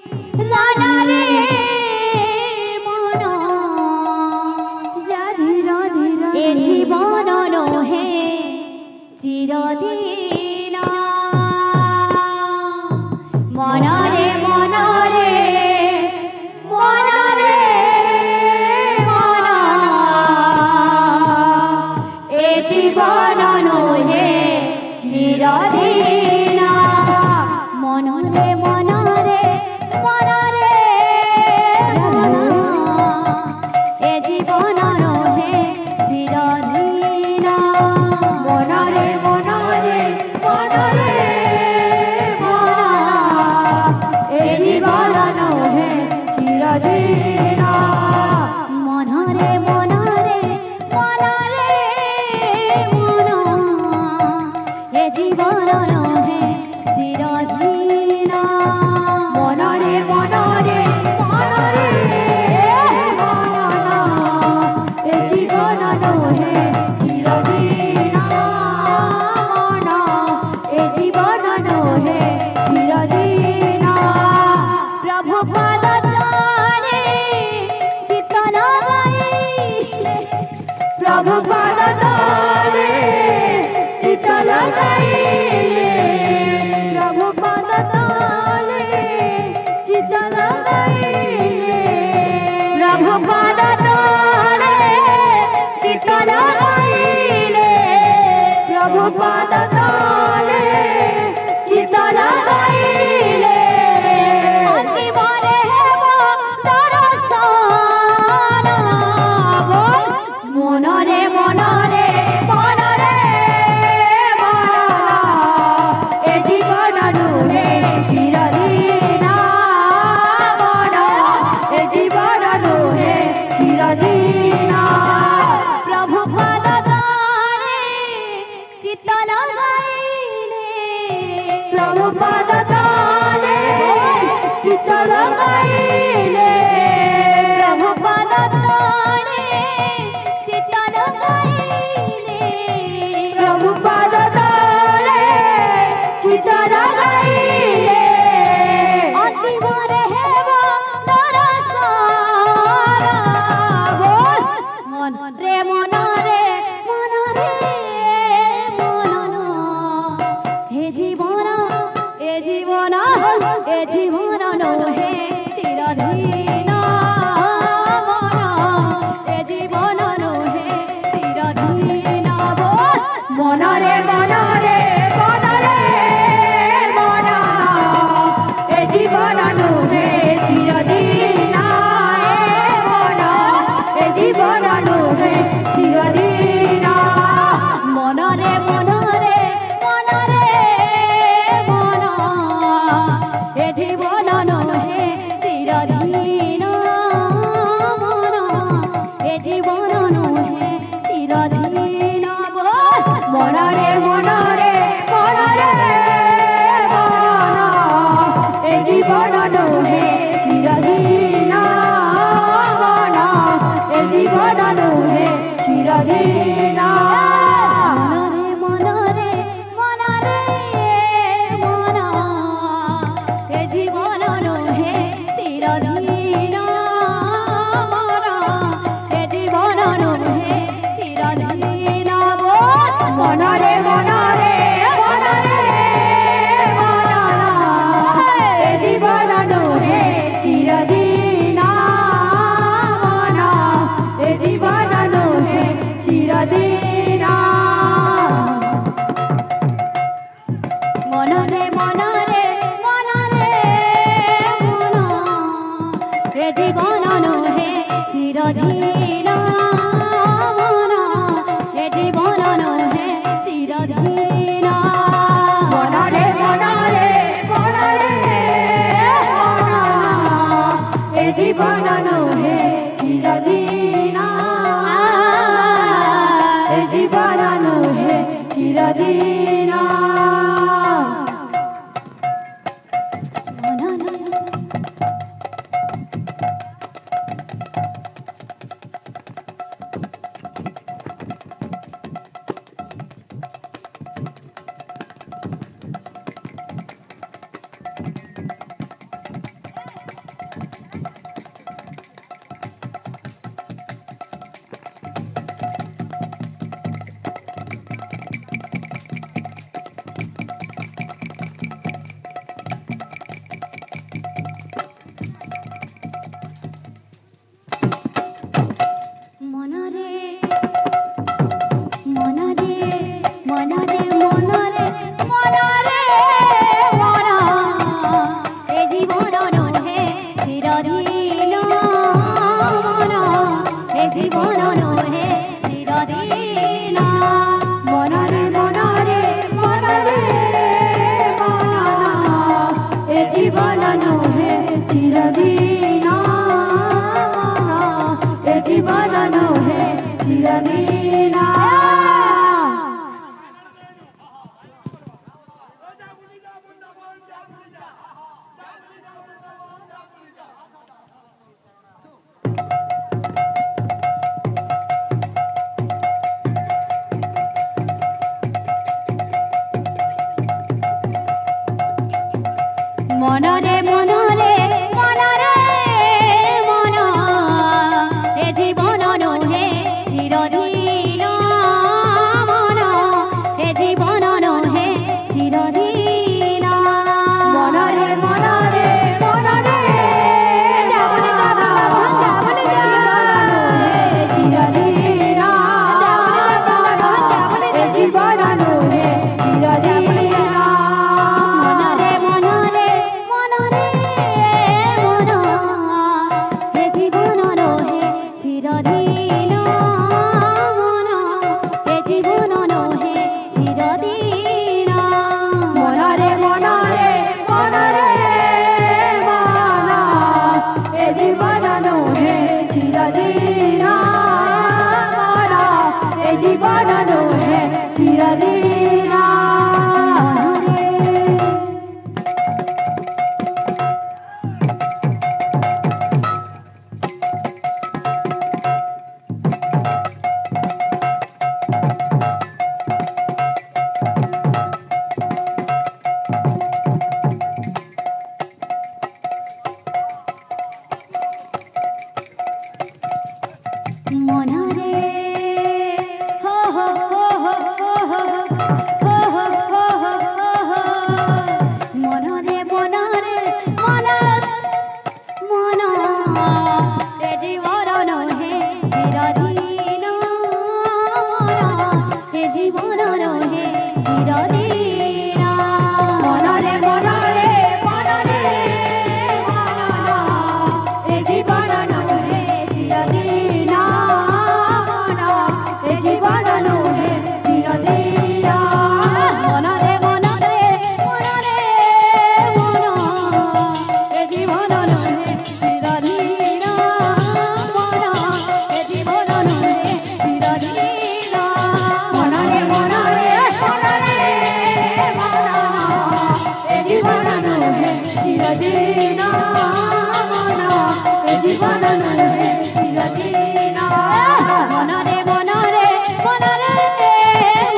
মনরে মন রাধে রাধে এ জীবন নহে চিরদিন মনরে মনরে মনরে মন এ জীবন নহে চিরদিন মনরে মনরে মনরে মন এ জীবন নহে চিরদিন মনরে মনরে মনরে মন এ জীবন নহে চিরদিন মনরে মনরে মনরে মন এ জীবন নহে চিরদিন মনরে মনরে মনরে মন এ জীবন নহে চিরদিন মন এ জীবন নহে চিরদিন প্রভু পাদ তলে চিত্ত লাগাইলে প্রভু পাদ তলে চিত্ত লাগাইলে প্রভু পাদ তলে চিত্ত লাগাইলে প্রভু পাদ তলে চিত্ত লাগাইলে প্রভু পাদ তলে চিত্ত লাগাইলে অন্তিমরে হেব দর্শন বল মনরে মনরে মনরে মন এ জীবন নহে চিরদিন মন এ জীবন নহে চিরদিন প্রভু পদ তলে চিত্ত লাগাইলে প্রভু পদ তলে চিত্ত লাগাইলে প্রভু পদ তলে চিত্ত লাগাইলে প্রভু পদ তলে চিত্ত লাগাইলে অন্তিমরে হেব দর্শন বল মন রে মনরে মনরে মন হে জীবন এ জীবন এ জীবন নহে চিরদিন মন এ জীবন নহে চিরদিন বল মনরে মনরে মনরে মন এ জীবন নহে চিরদিন মন এ জীবন নহে চিরদিন মনরে মনরে মনরে মন এ জীবন নহে চিরদিন মন এ জীবন নহে চিরদিন বল মনরে মনরে মনরে মন এ জীবন নহে চিরদিন মন এ জীবন নহে চিরদিন মনরে মনরে মন এ জীবন নহে চিরদিন মন এ জীবন নহে চিরদিন বল মনরে মনরে মনরে মন এ জীবন নহে চিরদিন মন এ জীবন নহে চিরদিন মনরে মনরে মনরে মন এ জীবন নহে চিরদিন মন এ জীবন নহে চিরদিন মনরে মনরে মনরে মন এ জীবন নহে চিরদিন এ জীবন নহে চিরদিন চিরদিন মন এ জীবন নহে চিরদিন মনরে মনরে মনরে মন এ জীবন নহে চিরদিন মন এ জীবন নহে চিরদিন মনরে মনরে মনরে মন এ জীবন নহে চিরদিন মন এ জীবন নহে চিরদিন মনরে মনরে মনরে যাবলে যাবা যাবলে চিরদিন যাবলে এ জীবন নহে চিরদিন মনরে মনরে মনরে মন এ জীবন নহে চিরদিন মন এ জীবন নহে চিরদিন মনরে মনরে মনরে মন এ জীবন নহে চিরদিন মন এ জীবন নহে চিরদিন মনরে হো হো হো হো হো হো হো হো হো মনরে মনরে মন মন এ জীবন নহে চিরদিন মন এ জীবন নহে চিরদিন মনরে মনরে মনরে মন এ জীবন নহে চিরদিন মন এ জীবন নহে চিরদিন মনরে মনরে মনরে মন এ জীবন নহে চিরদিন মন এ জীবন নহে চিরদিন মনরে মনরে মনরে মন এ জীবন নহে চিরদিন মন এ জীবন নহে চিরদিন মনরে মনরে মনরে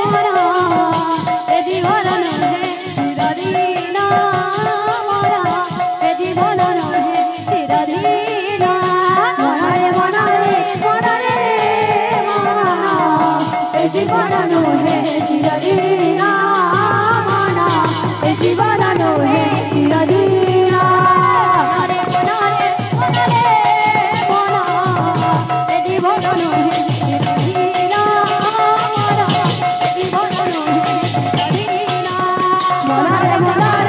মন এ জীবন নহে চিরদিন মন এ জীবন নহে চিরদিন মনরে মনরে মনরে মন এ জীবন নহে চিরদিন মন এ জীবন নহে চিরদিন মনরে মনরে মনরে মন এ জীবন নহে চিরদিন মন এ জীবন নহে চিরদিন মনরে মনরে